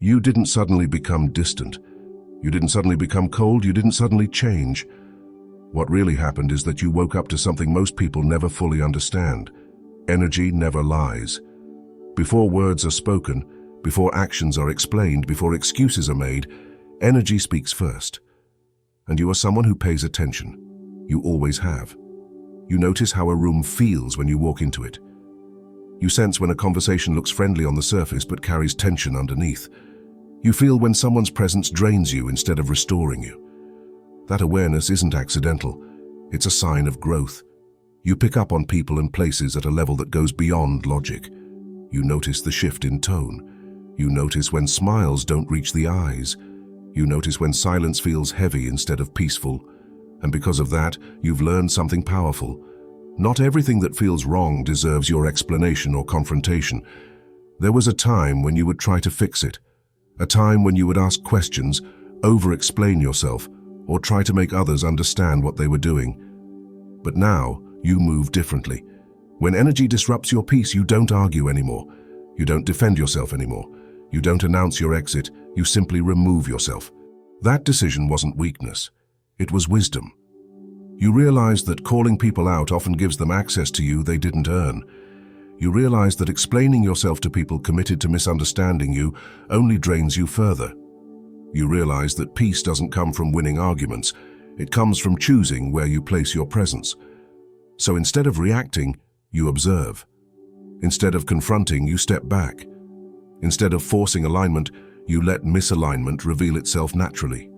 You didn't suddenly become distant. You didn't suddenly become cold. You didn't suddenly change. What really happened is that you woke up to something most people never fully understand. Energy never lies. Before words are spoken, before actions are explained, before excuses are made, energy speaks first. And you are someone who pays attention. You always have. You notice how a room feels when you walk into it. You sense when a conversation looks friendly on the surface but carries tension underneath. You feel when someone's presence drains you instead of restoring you. That awareness isn't accidental. It's a sign of growth. You pick up on people and places at a level that goes beyond logic. You notice the shift in tone. You notice when smiles don't reach the eyes. You notice when silence feels heavy instead of peaceful. And because of that, you've learned something powerful. Not everything that feels wrong deserves your explanation or confrontation. There was a time when you would try to fix it. A time when you would ask questions, over-explain yourself, or try to make others understand what they were doing. But now, you move differently. When energy disrupts your peace, you don't argue anymore. You don't defend yourself anymore. You don't announce your exit. You simply remove yourself. That decision wasn't weakness. It was wisdom. You realized that calling people out often gives them access to you they didn't earn. You realized that explaining yourself to people committed to misunderstanding you only drains you further. You realized that peace doesn't come from winning arguments. It comes from choosing where you place your presence. So instead of reacting, you observe. Instead of confronting, you step back. Instead of forcing alignment, you let misalignment reveal itself naturally.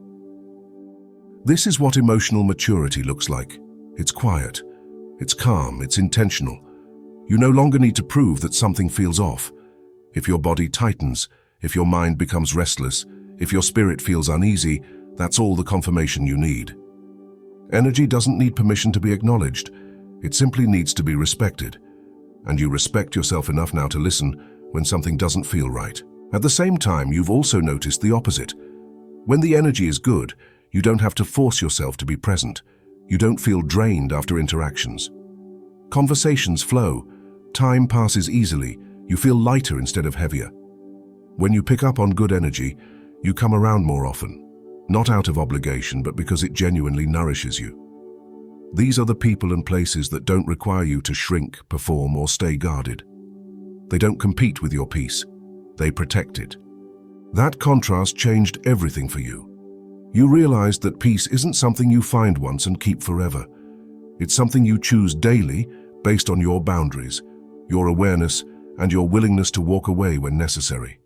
This is what emotional maturity looks like. It's quiet. It's calm. It's intentional. You no longer need to prove that something feels off. If your body tightens, if your mind becomes restless, if your spirit feels uneasy, that's all the confirmation you need. Energy doesn't need permission to be acknowledged. It simply needs to be respected. And you respect yourself enough now to listen when something doesn't feel right. At the same time, you've also noticed the opposite. When the energy is good, you don't have to force yourself to be present. You don't feel drained after interactions. Conversations flow. Time passes easily. You feel lighter instead of heavier. When you pick up on good energy, you come around more often. Not out of obligation, but because it genuinely nourishes you. These are the people and places that don't require you to shrink, perform, or stay guarded. They don't compete with your peace. They protect it. That contrast changed everything for you. You realized that peace isn't something you find once and keep forever. It's something you choose daily based on your boundaries, your awareness, and your willingness to walk away when necessary.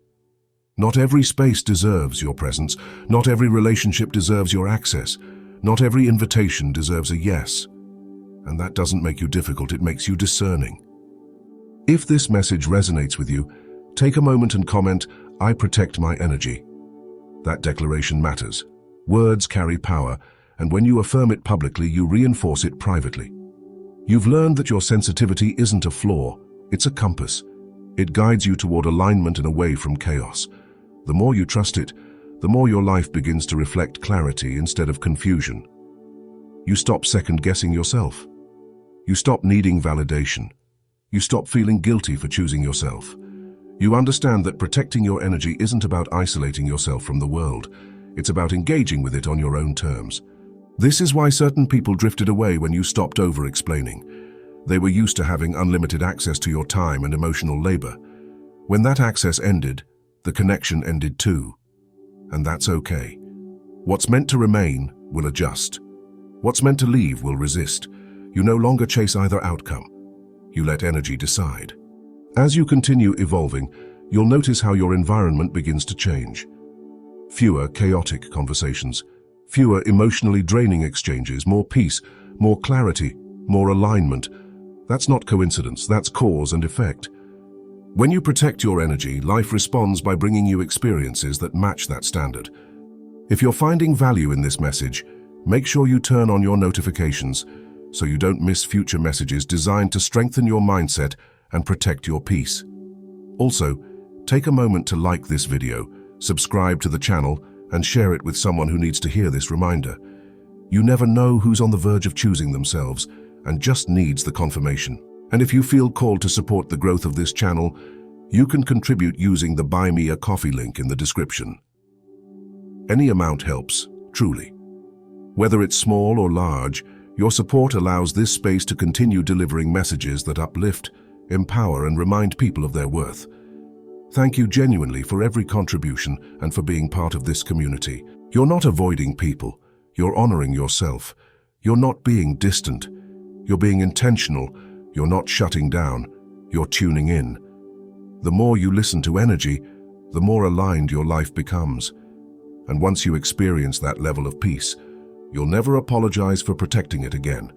Not every space deserves your presence. Not every relationship deserves your access. Not every invitation deserves a yes. And that doesn't make you difficult, it makes you discerning. If this message resonates with you, take a moment and comment, "I protect my energy." That declaration matters. Words carry power, and when you affirm it publicly, you reinforce it privately. You've learned that your sensitivity isn't a flaw, it's a compass. It guides you toward alignment and away from chaos. The more you trust it, the more your life begins to reflect clarity instead of confusion. You stop second-guessing yourself. You stop needing validation. You stop feeling guilty for choosing yourself. You understand that protecting your energy isn't about isolating yourself from the world. It's about engaging with it on your own terms. This is why certain people drifted away when you stopped over-explaining. They were used to having unlimited access to your time and emotional labor. When that access ended, the connection ended too. And that's okay. What's meant to remain will adjust. What's meant to leave will resist. You no longer chase either outcome. You let energy decide. As you continue evolving, you'll notice how your environment begins to change. Fewer chaotic conversations, fewer emotionally draining exchanges, more peace, more clarity, more alignment. That's not coincidence, that's cause and effect. When you protect your energy, life responds by bringing you experiences that match that standard. If you're finding value in this message, make sure you turn on your notifications so you don't miss future messages designed to strengthen your mindset and protect your peace. Also, take a moment to like this video, subscribe to the channel, and share it with someone who needs to hear this reminder. You never know who's on the verge of choosing themselves and just needs the confirmation. And if you feel called to support the growth of this channel, You can contribute using the Buy Me a Coffee link in the description. Any amount helps, truly. Whether it's small or large, your support allows this space to continue delivering messages that uplift, empower, and remind people of their worth. Thank you genuinely for every contribution and for being part of this community. You're not avoiding people, you're honoring yourself. You're not being distant, you're being intentional. You're not shutting down, you're tuning in. The more you listen to energy, the more aligned your life becomes. And once you experience that level of peace, you'll never apologize for protecting it again.